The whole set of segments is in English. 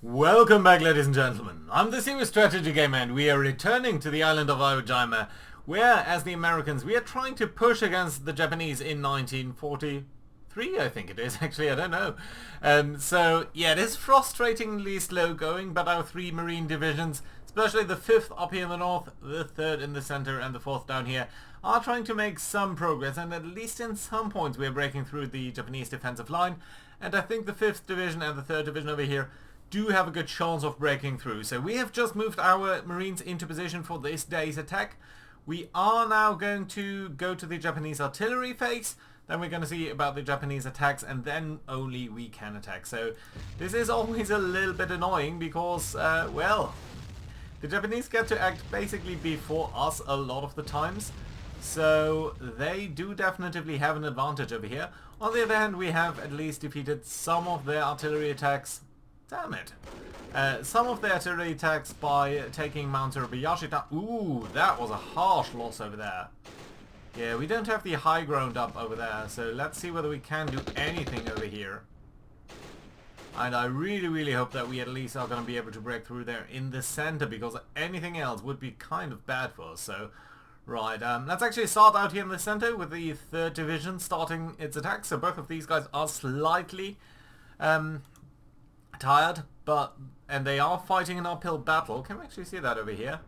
Welcome back, ladies and gentlemen. I'm the Serious Strategy Gamer and we are returning to the island of Jima, where, as the Americans, we are trying to push against the Japanese in 1943, I think it is, actually, I don't know. So, yeah, it is frustratingly slow going, but our three marine divisions, especially the 5th up here in the north, the 3rd in the center, and the 4th down here, are trying to make some progress, and at least in some points we are breaking through the Japanese defensive line, and I think the 5th division and the 3rd division over here do have a good chance of breaking through. So we have just moved our marines into position for this day's attack. We are now going to go to the Japanese artillery phase, then we're going to see about the Japanese attacks, and then only we can attack. So this is always a little bit annoying because, well, the Japanese get to act basically before us a lot of the times. So they do definitively have an advantage over here. On the other hand, we have at least defeated some of their artillery attacks. Damn it. Some of the artillery attacks by taking Mount Urabayashi down. Ooh, that was a harsh loss over there. Yeah, we don't have the high ground up over there, so let's see whether we can do anything over here. And I really hope that we at least are going to be able to break through there in the center, because anything else would be kind of bad for us. So, right, let's actually start out here in the center with the 3rd division starting its attack. So both of these guys are slightly tired, and they are fighting an uphill battle. Can we actually see that over here?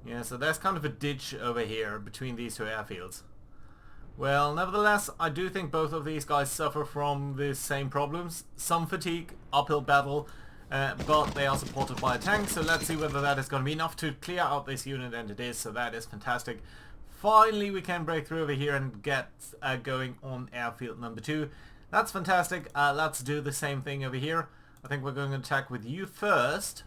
Yeah, so there's kind of a ditch over here between these two airfields. Well, nevertheless, I do think both of these guys suffer from the same problems. Some fatigue, uphill battle, but they are supported by a tank, so let's see whether that is going to be enough to clear out this unit, and it is, so that is fantastic. Finally, we can break through over here and get going on airfield number 2. That's fantastic. Let's do the same thing over here. I think we're going to attack with you first.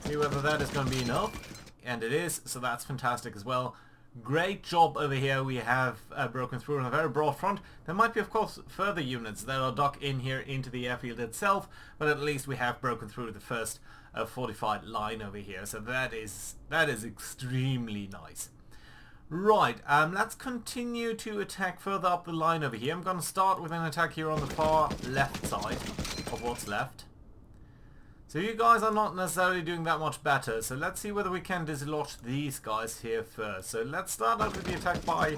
See whether that is going to be enough. And it is, so that's fantastic as well. Great job over here. We have broken through on a very broad front. There might be, of course, further units that are docked in here into the airfield itself, but at least we have broken through the first fortified line over here. So that is extremely nice. Right, let's continue to attack further up the line over here. I'm going to start with an attack here on the far left side of what's left. So you guys are not necessarily doing that much better, so let's see whether we can dislodge these guys here first. So let's start out with the attack by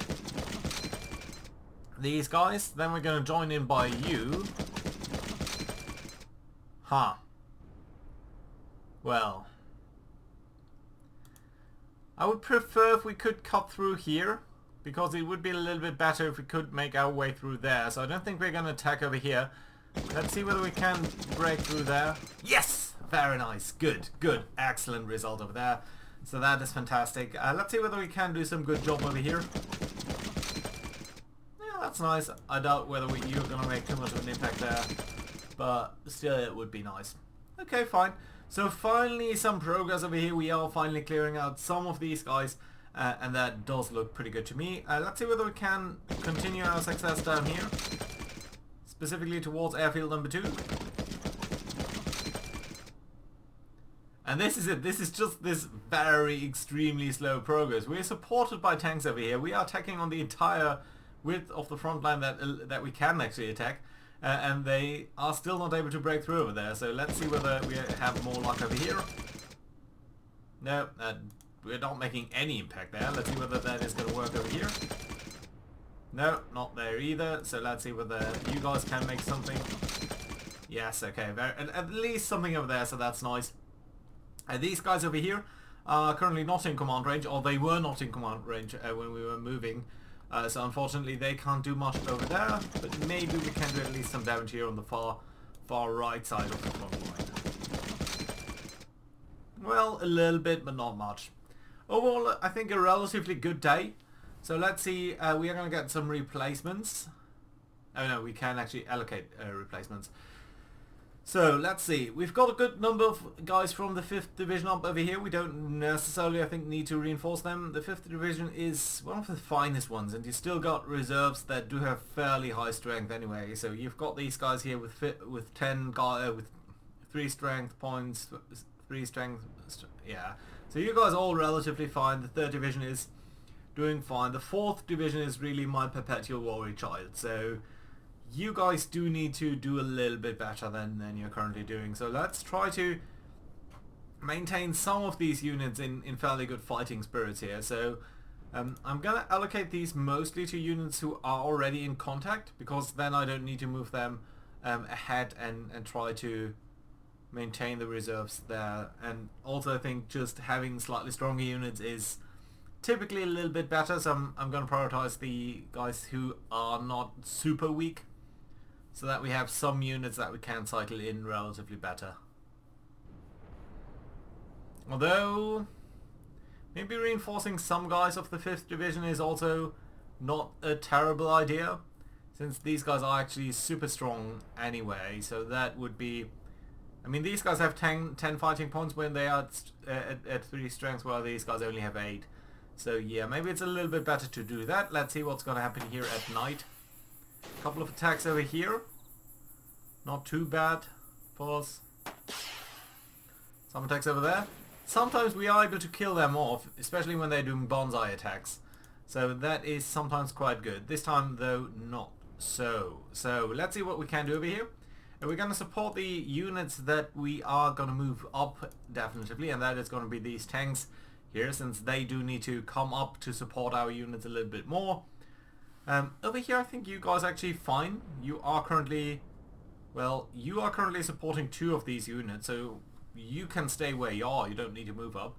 these guys, then we're going to join in by you. Huh. Well, I would prefer if we could cut through here, because it would be a little bit better if we could make our way through there. So I don't think we're going to attack over here. Let's see whether we can break through there. Yes! Very nice. Good. Excellent result over there. So that is fantastic. Let's see whether we can do some good job over here. Yeah, that's nice. I doubt whether you're going to make too much of an impact there, but still it would be nice. Okay, fine. So finally some progress over here. We are finally clearing out some of these guys, and that does look pretty good to me. Let's see whether we can continue our success down here, specifically towards airfield number 2. And this is it. This is just this very extremely slow progress. We're supported by tanks over here. We are attacking on the entire width of the front line that we can actually attack. And they are still not able to break through over there. So let's see whether we have more luck over here. No, we're not making any impact there. Let's see whether that is going to work over here. No, not there either. So let's see whether you guys can make something. Yes, okay. At least something over there, so that's nice. These guys over here are currently not in command range, or they were not in command range when we were moving. So unfortunately they can't do much over there, but maybe we can do at least some damage here on the far right side of the front line. Well, a little bit, but not much. Overall, I think a relatively good day. So let's see, we are going to get some replacements. Oh no, we can actually allocate replacements. So let's see, we've got a good number of guys from the 5th division up over here. We don't necessarily, I think, need to reinforce them. The 5th division is one of the finest ones, and you've still got reserves that do have fairly high strength anyway. So you've got these guys here with 10 guys with 3 strength points, 3 strength, yeah. So you guys are all relatively fine. The 3rd division is doing fine. The 4th division is really my perpetual worry child. So you guys do need to do a little bit better than you're currently doing. So let's try to maintain some of these units in fairly good fighting spirits here. So I'm going to allocate these mostly to units who are already in contact, because then I don't need to move them ahead and try to maintain the reserves there. And also I think just having slightly stronger units is typically a little bit better, so I'm going to prioritize the guys who are not super weak, so that we have some units that we can cycle in relatively better. Although maybe reinforcing some guys of the 5th Division is also not a terrible idea, since these guys are actually super strong anyway. So that would be, I mean, these guys have 10 fighting points when they are at 3 strength, while these guys only have 8. So yeah, maybe it's a little bit better to do that. Let's see what's going to happen here at night. A couple of attacks over here. Not too bad. Pause. Some attacks over there. Sometimes we are able to kill them off, especially when they're doing bonsai attacks. So that is sometimes quite good. This time though, not so. So let's see what we can do over here. And we're going to support the units that we are going to move up definitively, and that is going to be these tanks here, since they do need to come up to support our units a little bit more. Over here I think you guys are actually fine. You are currently, well, you are currently supporting 2 of these units, so you can stay where you are. You don't need to move up.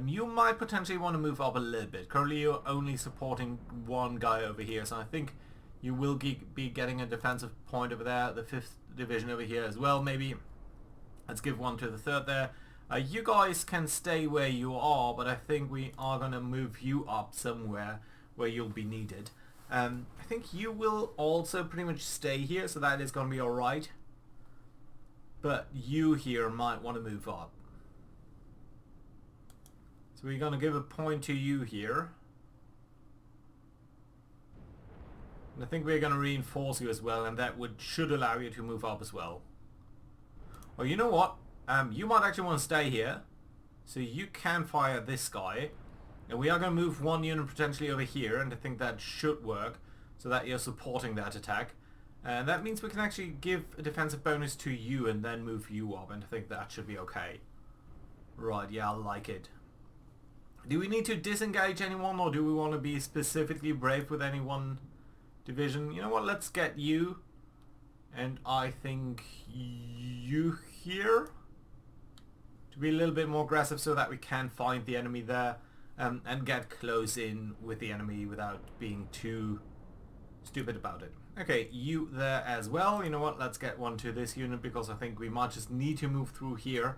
You might potentially want to move up a little bit. Currently you're only supporting 1 guy over here, so I think you will be getting a defensive point over there. The 5th Division over here as well, maybe. Let's give 1 to the 3rd there. You guys can stay where you are, but I think we are going to move you up somewhere where you'll be needed. I think you will also pretty much stay here, so that is going to be alright. But you here might want to move up. So we're going to give a point to you here. And I think we're going to reinforce you as well, and that should allow you to move up as well. Well, you know what? You might actually want to stay here, so you can fire this guy. And we are going to move 1 unit potentially over here, and I think that should work, so that you're supporting that attack. And that means we can actually give a defensive bonus to you and then move you up, and I think that should be okay. Right, yeah, I like it. Do we need to disengage anyone, or do we want to be specifically brave with any one division? You know what, let's get you, and I think you here, to be a little bit more aggressive, so that we can find the enemy there and get close in with the enemy without being too stupid about it. Okay, you there as well. You know what, let's get 1 to this unit, because I think we might just need to move through here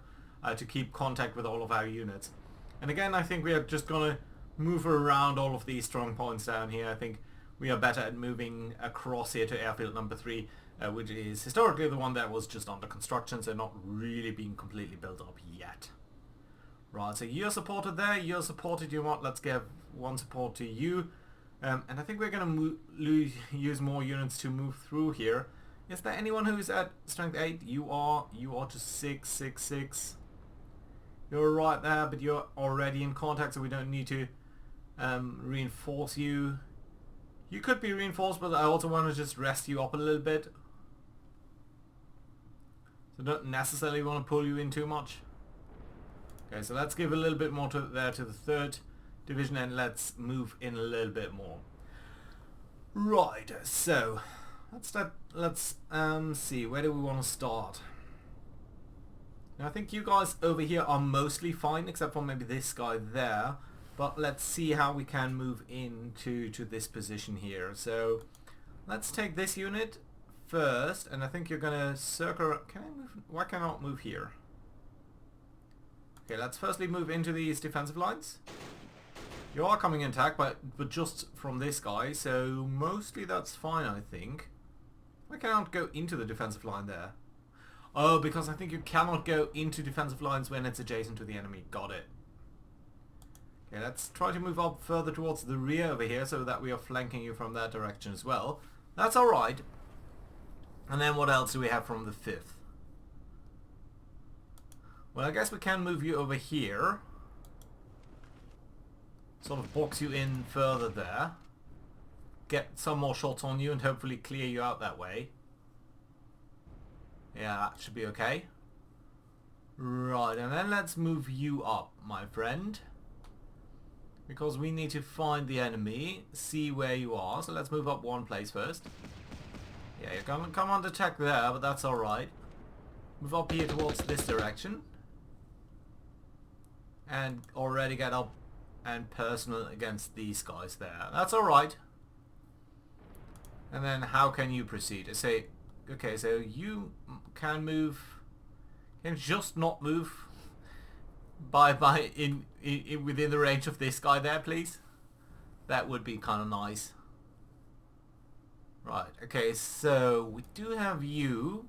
to keep contact with all of our units. And again, I think we are just going to move around all of these strong points down here. I think we are better at moving across here to airfield number 3, which is historically the one that was just under construction, so not really being completely built up yet. Right, so you're supported there, you're supported. You know what, let's give 1 support to you. And I think we're going to use more units to move through here. Is there anyone who's at strength 8? You are to 6, 6, 6. You're right there, but you're already in contact, so we don't need to reinforce you. You could be reinforced, but I also want to just rest you up a little bit. So don't necessarily want to pull you in too much. Okay, so let's give a little bit more to the 3rd Division, and let's move in a little bit more. Right, so let's see, where do we want to start? Now, I think you guys over here are mostly fine, except for maybe this guy there. But let's see how we can move into this position here. So let's take this unit first, and I think you're gonna circle. Can I move? Why can I not move here? Okay, let's firstly move into these defensive lines. You are coming in attack, but just from this guy, so mostly that's fine, I think. Why can't I go into the defensive line there? Oh, because I think you cannot go into defensive lines when it's adjacent to the enemy. Got it. Okay, let's try to move up further towards the rear over here, so that we are flanking you from that direction as well. That's alright. And then what else do we have from the 5th? Well, I guess we can move you over here. Sort of box you in further there. get some more shots on you and hopefully clear you out that way. Yeah, that should be okay. Right, and then let's move you up, my friend. Because we need to find the enemy, see where you are. So let's move up one place first. Yeah, you're going to come under attack there, but that's alright. Move up here towards this direction. And already get up and personal against these guys there. That's alright. And then how can you proceed? I say, okay, so you can move. Can just not move in within the range of this guy there, please. That would be kind of nice. Right, okay, so we do have you.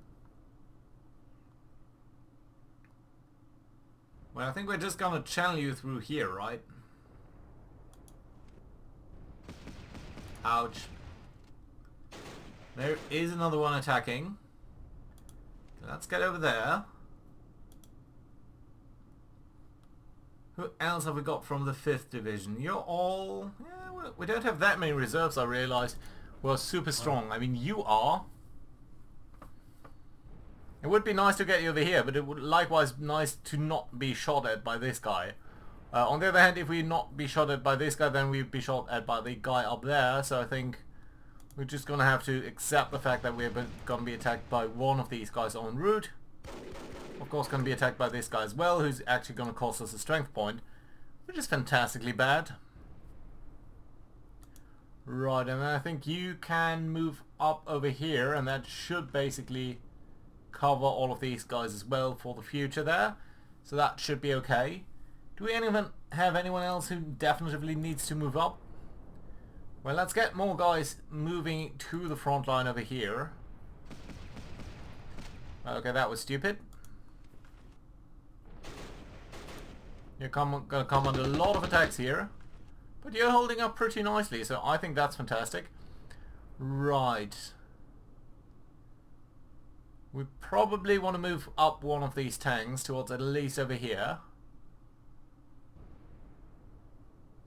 Well, I think we're just gonna channel you through here, right? Ouch. There is another one attacking. Let's get over there. Who else have we got from the 5th Division? You're all... Yeah, well, we don't have that many reserves, I realised. We're super strong. I mean, you are. It would be nice to get you over here, but it would likewise nice to not be shot at by this guy. On the other hand, if we not be shot at by this guy, then we'd be shot at by the guy up there. So I think we're just going to have to accept the fact that we're going to be attacked by one of these guys en route. Of course, going to be attacked by this guy as well, who's actually going to cost us a strength point, which is fantastically bad. Right, and then I think you can move up over here, and that should basically cover all of these guys as well for the future there. So that should be okay. Do we have anyone else who definitively needs to move up? Well, let's get more guys moving to the front line over here. Okay, that was stupid. You're going to come under a lot of attacks here. But you're holding up pretty nicely, so I think that's fantastic. Right. We probably want to move up one of these tanks towards at least over here.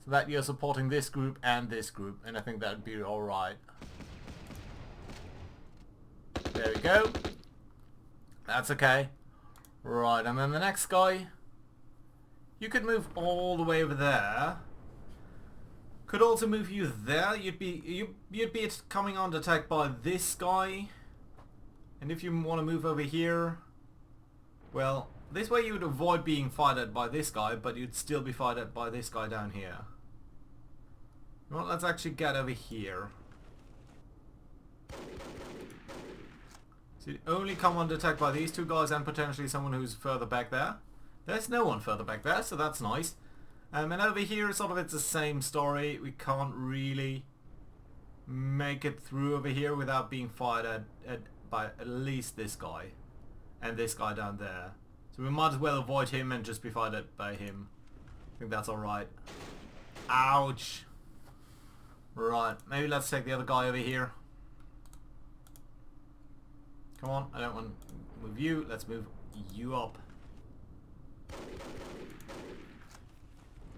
So that you're supporting this group, and I think that would be alright. There we go. That's okay. Right, and then the next guy, you could move all the way over there. Could also move you there. You'd be coming under attack by this guy. And if you want to move over here, well, this way you would avoid being fired at by this guy, but you'd still be fired at by this guy down here. Well, let's actually get over here. So you'd only come under attack by these two guys and potentially someone who's further back there. There's no one further back there, so that's nice. And over here, sort of, it's the same story. We can't really make it through over here without being fired at by at least this guy and this guy down there. So we might as well avoid him and just be fired at by him. I think that's alright. Ouch. Right, maybe let's take the other guy over here. Come on, I don't want to move you. Let's move you up.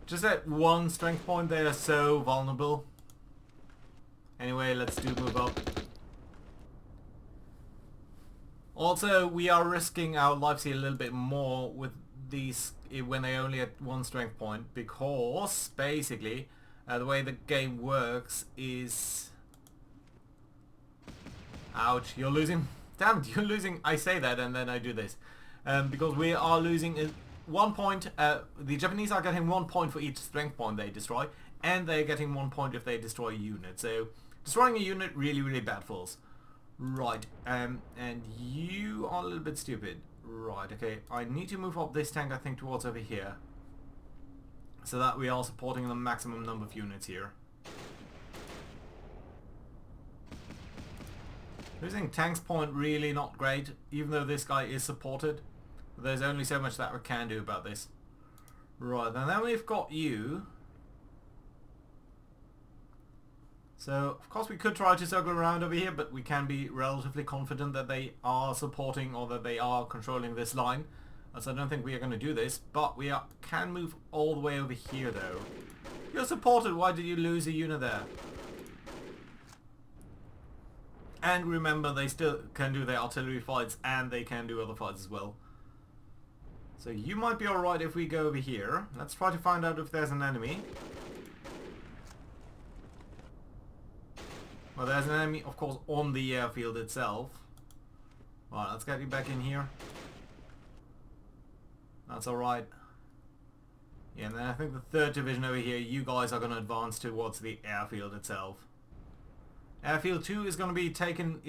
Just that one strength point, they are so vulnerable. Anyway, let's do move up. Also, we are risking our lives here a little bit more with these when they only at one strength point, because basically the way the game works is... Ouch, you're losing. Damn it, you're losing. I say that and then I do this. Because we are losing 1 point. The Japanese are getting 1 point for each strength point they destroy, and they're getting 1 point if they destroy a unit. So destroying a unit, really, really bad for us. Right, and you are a little bit stupid. Right, okay, I need to move up this tank, I think, towards over here, so that we are supporting the maximum number of units here. Losing tanks point really not great, even though this guy is supported. There's only so much that we can do about this. Right, and then we've got you. So, of course we could try to circle around over here, but we can be relatively confident that they are supporting or that they are controlling this line. So I don't think we are going to do this, but we can move all the way over here though. You're supported, why did you lose a unit there? And remember, they still can do their artillery fights and they can do other fights as well. So you might be alright if we go over here. Let's try to find out if there's an enemy. Well, there's an enemy, of course, on the airfield itself. Right, let's get you back in here. That's alright. Yeah, and then I think the 3rd Division over here, you guys are going to advance towards the airfield itself. Airfield 2 is going to be taken,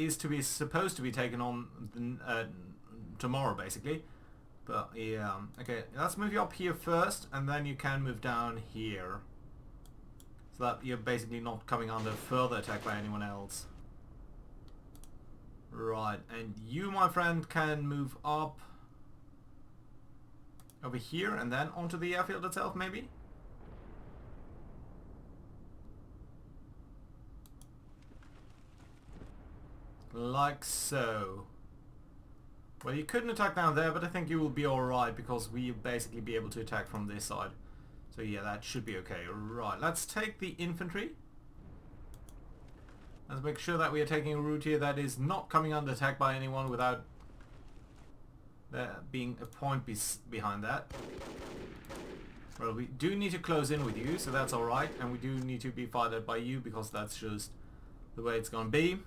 supposed to be taken on tomorrow, basically. But yeah, okay, let's move you up here first, and then you can move down here. So that you're basically not coming under further attack by anyone else. Right, and you, my friend, can move up over here and then onto the airfield itself, maybe? Like so. Well, you couldn't attack down there, but I think you will be alright because we'll basically be able to attack from this side. So yeah, that should be okay. Right, let's take the infantry. Let's make sure that we are taking a route here that is not coming under attack by anyone without there being a point behind that. Well, we do need to close in with you, so that's alright. And we do need to be fired by you because that's just the way it's gonna be.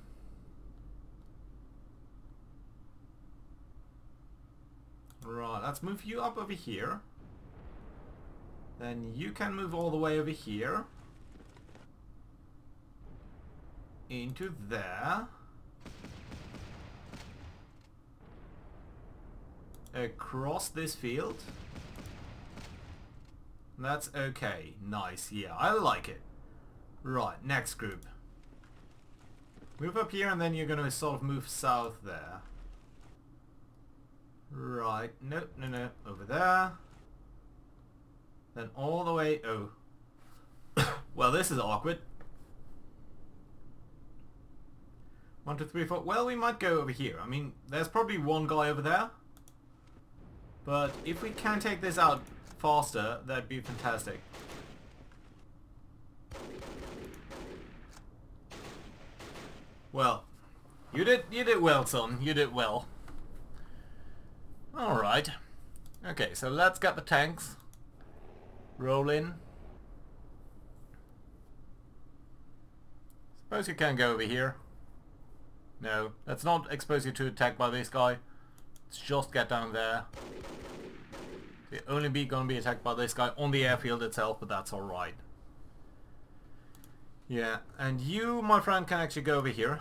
Right, let's move you up over here. Then you can move all the way over here. Into there. Across this field. That's okay. Nice. Yeah, I like it. Right, next group. Move up here and then you're going to sort of move south there. Right. No, no, no. Over there. Then all the way... Oh. Well, this is awkward. 1, 2, 3, 4. Well, we might go over here. I mean, there's probably one guy over there. But if we can take this out faster, that'd be fantastic. Well, you did well, son. You did well. Alright. Okay, so let's get the tanks. Roll in. Suppose you can go over here. No, let's not expose you to attack by this guy. Let's just get down there. You're only gonna be attacked by this guy on the airfield itself, but that's alright. Yeah, and you, my friend, can actually go over here.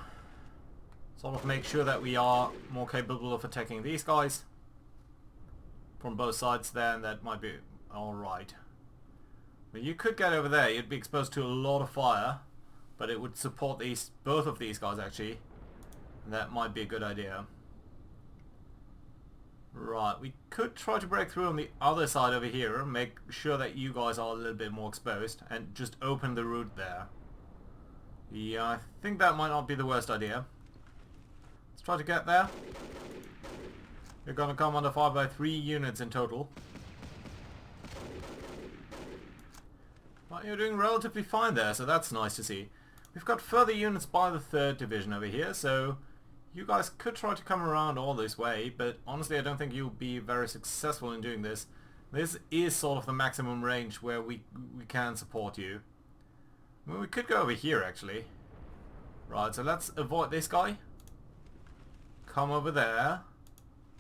Sort of make sure that we are more capable of attacking these guys. From both sides there, and that might be alright. But you could get over there, you'd be exposed to a lot of fire. But it would support both of these guys actually. And that might be a good idea. Right, we could try to break through on the other side over here, make sure that you guys are a little bit more exposed, and just open the route there. Yeah, I think that might not be the worst idea. Let's try to get there. You're gonna come under fire by 3 units in total. But you're doing relatively fine there, so that's nice to see. We've got further units by the 3rd Division over here, so you guys could try to come around all this way, but honestly I don't think you'll be very successful in doing this. This is sort of the maximum range where we can support you. Well, we could go over here actually. Right, so let's avoid this guy. Come over there.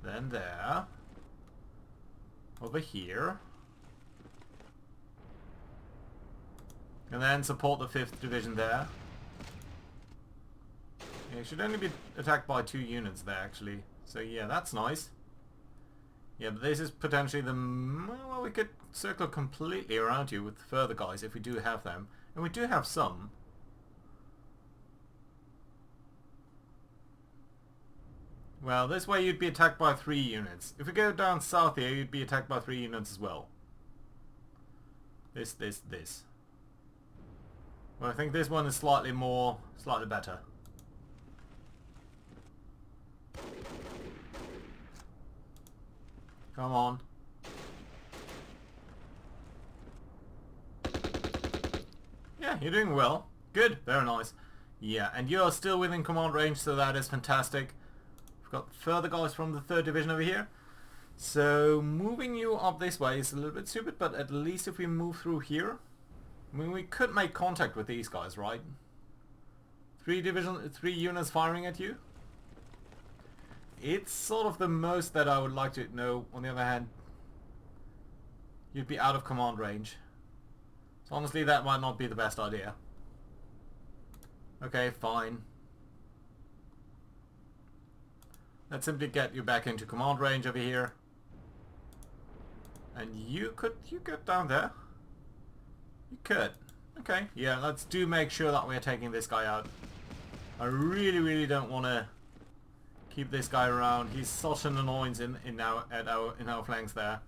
Then there. Over here. And then support the 5th Division there. Yeah, it should only be attacked by 2 units there actually. So yeah, that's nice. Yeah, but this is potentially the... Well, we could circle completely around you with further guys if we do have them. And we do have some. Well, this way you'd be attacked by 3 units. If we go down south here, you'd be attacked by 3 units as well. This. Well, I think this one is slightly better. Come on. Yeah, you're doing well. Good, very nice. Yeah, and you're still within command range, so that is fantastic. We've got further guys from the 3rd Division over here. So moving you up this way is a little bit stupid, but at least if we move through here, I mean, we could make contact with these guys, right? 3 units firing at you. It's sort of the most that I would like to know. On the other hand, you'd be out of command range. So honestly, that might not be the best idea. Okay, fine. Let's simply get you back into command range over here. And you get down there? You could. Okay, yeah, let's make sure that we're taking this guy out. I really don't want to keep this guy around. He's such an annoyance in our flanks there.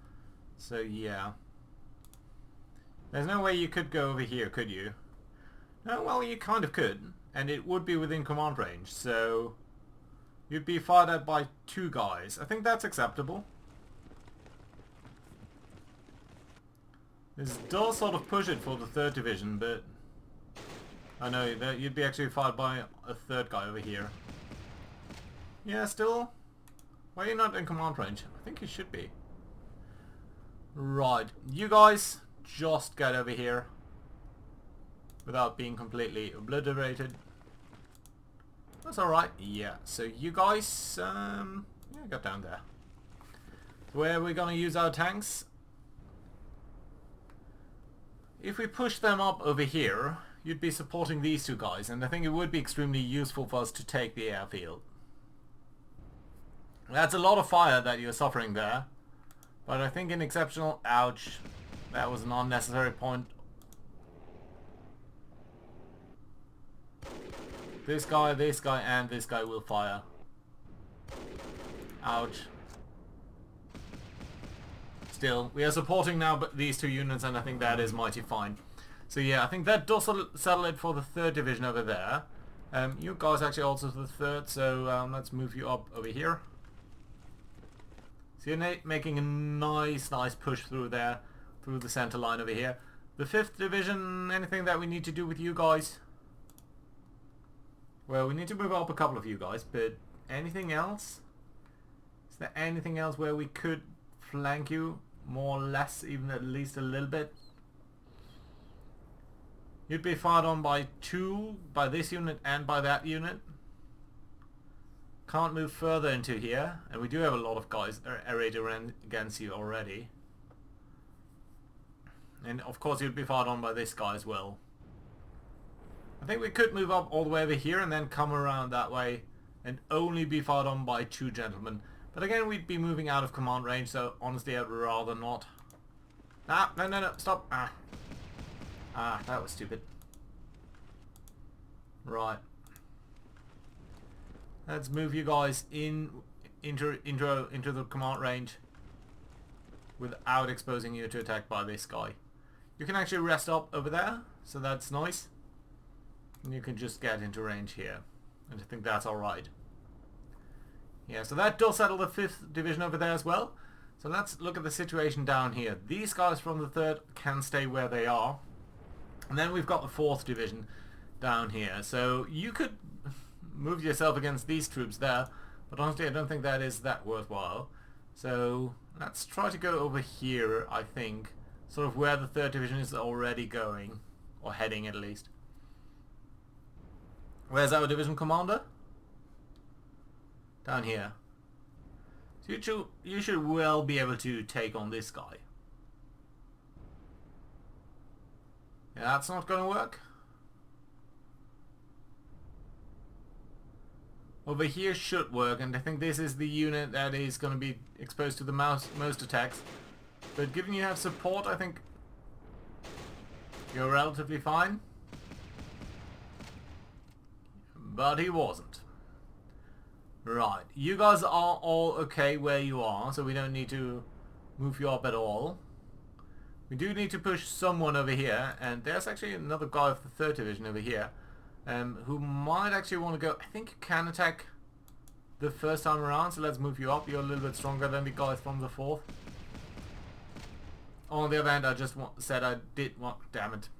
So yeah. There's no way you could go over here, could you? No, well, you kind of could. And it would be within command range, so you'd be fired at by 2 guys. I think that's acceptable. This does sort of push it for the 3rd Division, but I know that you'd be actually fired by a 3rd guy over here. Yeah, still? Why are you not in command range? I think you should be. Right, you guys just get over here without being completely obliterated. That's alright. Yeah, so you guys, yeah, get down there. Where we're gonna use our tanks. If we push them up over here, you'd be supporting these 2 guys, and I think it would be extremely useful for us to take the airfield. That's a lot of fire that you're suffering there, but I think an exceptional... Ouch. That was an unnecessary point. This guy, and this guy will fire. Ouch. Still, we are supporting now but these 2 units, and I think that is mighty fine. So yeah, I think that does settle it for the 3rd Division over there. You guys actually also to the 3rd, so let's move you up over here. So you're making a nice push through there, through the center line over here. The 5th Division, anything that we need to do with you guys? Well, we need to move up a couple of you guys, but anything else? Is there anything else where we could flank you? More or less, even at least a little bit? You'd be fired on by 2, by this unit and by that unit. Can't move further into here, and we do have a lot of guys arrayed around against you already. And of course you'd be fired on by this guy as well. I think we could move up all the way over here and then come around that way and only be fired on by 2 gentlemen. But again, we'd be moving out of command range, so honestly I'd rather not. Ah, no, stop. Ah, that was stupid. Right. Let's move you guys into the command range without exposing you to attack by this guy. You can actually rest up over there, so that's nice. And you can just get into range here. And I think that's alright. Yeah, so that does settle the 5th Division over there as well. So let's look at the situation down here. These guys from the 3rd can stay where they are. And then we've got the 4th Division down here. So you could move yourself against these troops there, but honestly I don't think that is that worthwhile. So let's try to go over here, I think. Sort of where the 3rd Division is already going. Or heading at least. Where's our division commander? Down here. So you should well be able to take on this guy. Yeah, that's not going to work. Over here should work, and I think this is the unit that is going to be exposed to the most attacks. But given you have support, I think you're relatively fine. But he wasn't. Right, you guys are all okay where you are, so we don't need to move you up at all. We do need to push someone over here, and there's actually another guy of the 3rd Division over here, who might actually want to go. I think you can attack the first time around, so let's move you up. You're a little bit stronger than the guys from the 4th. On the other hand, I just said I did want... Damn it.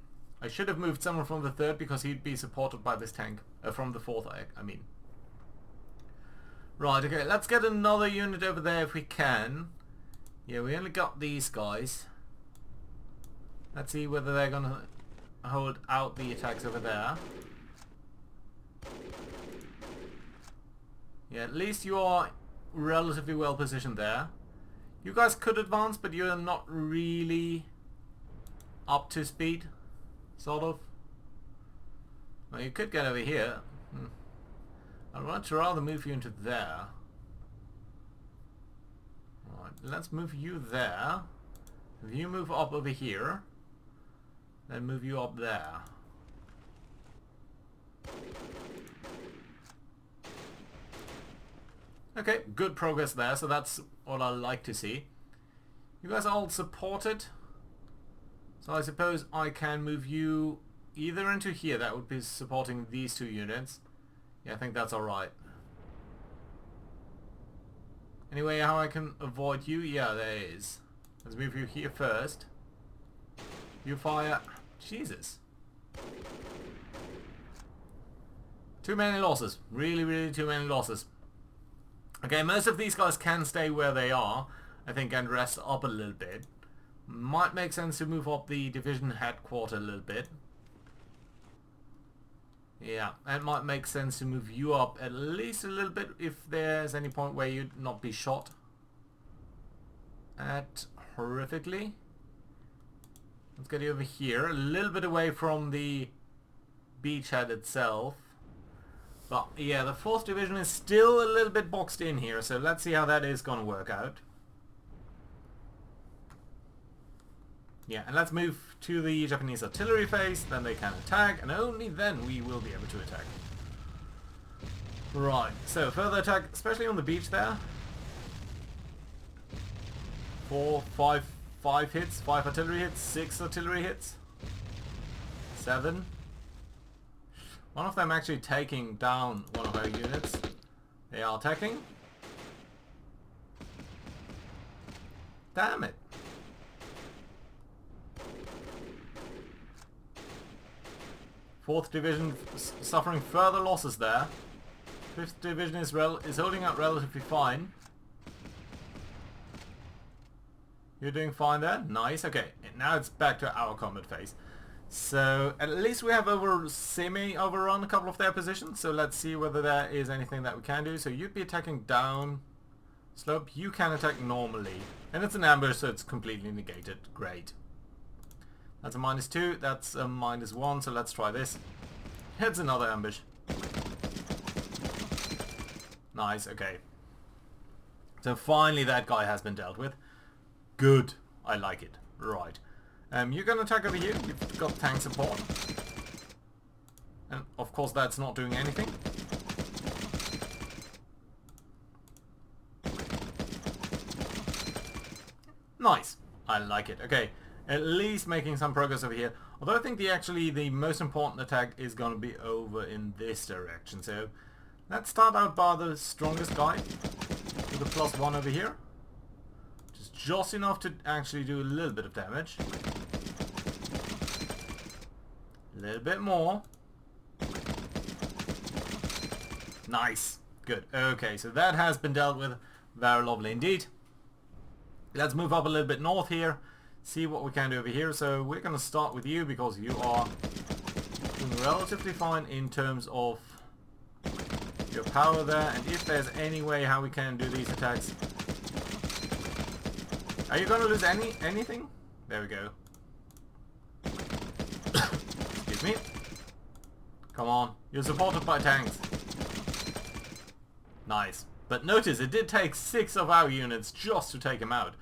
I should have moved someone from the 3rd because he'd be supported by this tank. From the 4th, I mean. Right, okay, let's get another unit over there if we can. Yeah, we only got these guys. Let's see whether they're gonna hold out the attacks over there. Yeah, at least you are relatively well positioned there. You guys could advance, but you're not really up to speed, sort of. Well, you could get over here. I'd much rather move you into there. Right, let's move you there. If you move up over here, then move you up there. Okay, good progress there, so that's what I like to see. You guys are all supported. So I suppose I can move you either into here, that would be supporting these 2 units. Yeah, I think that's alright. Anyway, how I can avoid you? Yeah, there is. Let's move you here first. You fire. Jesus. Too many losses. Really, really too many losses. Okay, most of these guys can stay where they are, I think, and rest up a little bit. Might make sense to move up the division headquarter a little bit. Yeah, it might make sense to move you up at least a little bit if there's any point where you'd not be shot at horrifically. Let's get you over here, a little bit away from the beachhead itself. But yeah, the 4th division is still a little bit boxed in here, so let's see how that is going to work out. Yeah, and let's move to the Japanese artillery phase, then they can attack, and only then we will be able to attack. Right, so further attack, especially on the beach there. 5 hits, 5 artillery hits, 6 artillery hits, 7. One of them actually taking down one of our units. They are attacking. Damn it. Fourth division suffering further losses there. 5th division is holding out relatively fine. You're doing fine there? Nice, okay. And now it's back to our combat phase. So at least we have semi-overrun a couple of their positions, so let's see whether there is anything that we can do. So you'd be attacking down slope, you can attack normally. And it's an ambush, so it's completely negated. Great. That's a -2, that's a -1, so let's try this. It's another ambush. Nice, okay. So finally that guy has been dealt with. Good. I like it. Right. You're going to attack over here. You've got tank support. And of course that's not doing anything. Nice. I like it. Okay. At least making some progress over here. Although I think the most important attack is going to be over in this direction. So let's start out by the strongest guy. With a +1 over here. Just enough to actually do a little bit of damage. A little bit more. Nice. Good. Okay, so that has been dealt with. Very lovely indeed. Let's move up a little bit north here. See what we can do over here. So we're going to start with you because you are doing relatively fine in terms of your power there. And if there's any way how we can do these attacks. Are you going to lose anything? There we go. Excuse me. Come on. You're supported by tanks. Nice. But notice it did take 6 of our units just to take him out.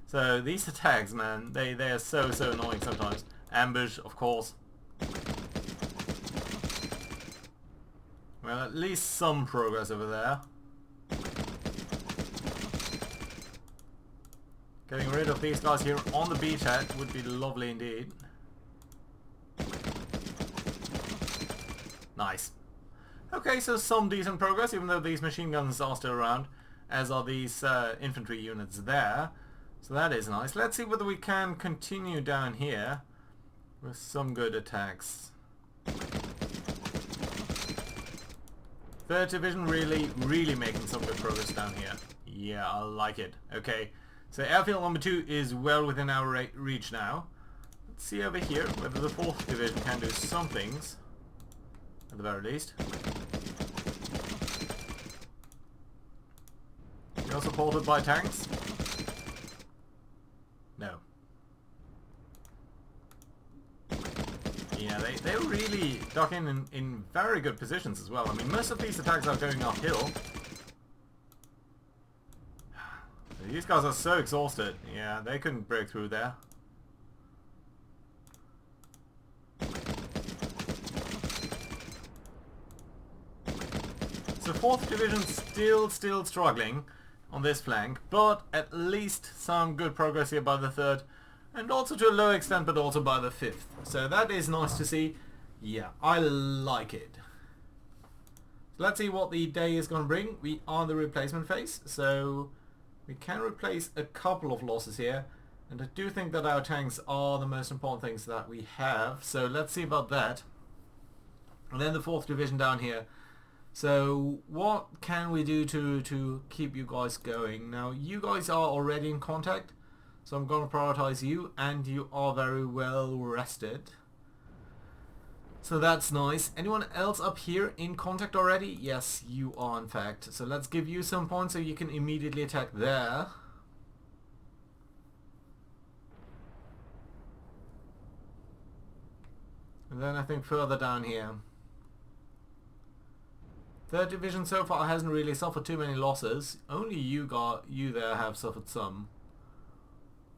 So these attacks, man, they are so annoying sometimes. Ambush, of course. Well, at least some progress over there. Getting rid of these guys here on the beachhead would be lovely indeed. Nice. Okay, so some decent progress, even though these machine guns are still around, as are these infantry units there. So that is nice. Let's see whether we can continue down here with some good attacks. 3rd Division really making some good progress down here. Yeah, I like it. Okay, so airfield number 2 is well within our reach now. Let's see over here whether the 4th Division can do some things, at the very least. You're supported by tanks? No. Yeah, they're really docking in very good positions as well. I mean, most of these attacks are going uphill. These guys are so exhausted. Yeah, they couldn't break through there. So 4th Division still struggling on this flank, but at least some good progress here by the 3rd, and also to a low extent, but also by the 5th. So that is nice to see. Yeah, I like it. So let's see what the day is going to bring. We are in the replacement phase, so we can replace a couple of losses here, and I do think that our tanks are the most important things that we have, so let's see about that. And then the 4th Division down here. So what can we do to keep you guys going? Now, you guys are already in contact, so I'm going to prioritize you, and you are very well rested. So that's nice. Anyone else up here in contact already? Yes, you are in fact. So let's give you some points so you can immediately attack there. And then I think further down here. 3rd Division so far hasn't really suffered too many losses. Only you there have suffered some.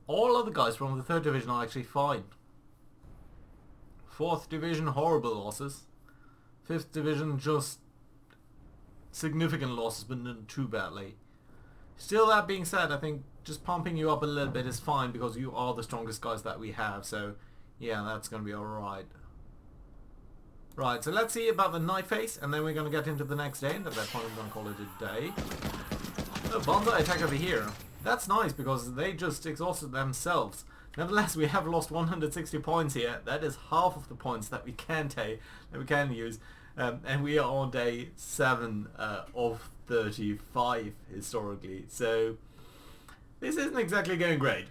All other guys from the 3rd Division are actually fine. 4th Division, horrible losses. 5th Division, just significant losses, but not too badly. Still, that being said, I think just pumping you up a little bit is fine because you are the strongest guys that we have. So, yeah, that's going to be alright. Right, so let's see about the night phase, and then we're going to get into the next day, and at that point I'm going to call it a day. Oh, Bonsai attack over here. That's nice, because they just exhausted themselves. Nevertheless, we have lost 160 points here. That is half of the points that we can take, that we can use. And we are on day 7 of 35, historically. So, this isn't exactly going great.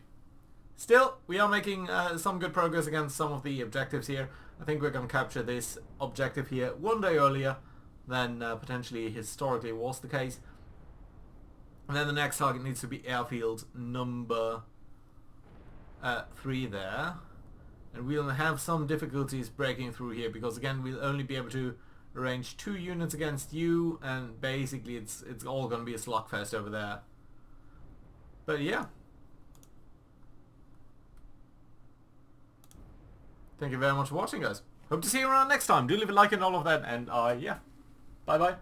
Still, we are making some good progress against some of the objectives here. I think we're going to capture this objective here one day earlier than potentially historically was the case. And then the next target needs to be airfield number 3 there. And we'll have some difficulties breaking through here because again we'll only be able to arrange 2 units against you, and basically it's all going to be a slugfest over there. But yeah. Thank you very much for watching, guys. Hope to see you around next time. Do leave a like and all of that, and yeah. Bye bye.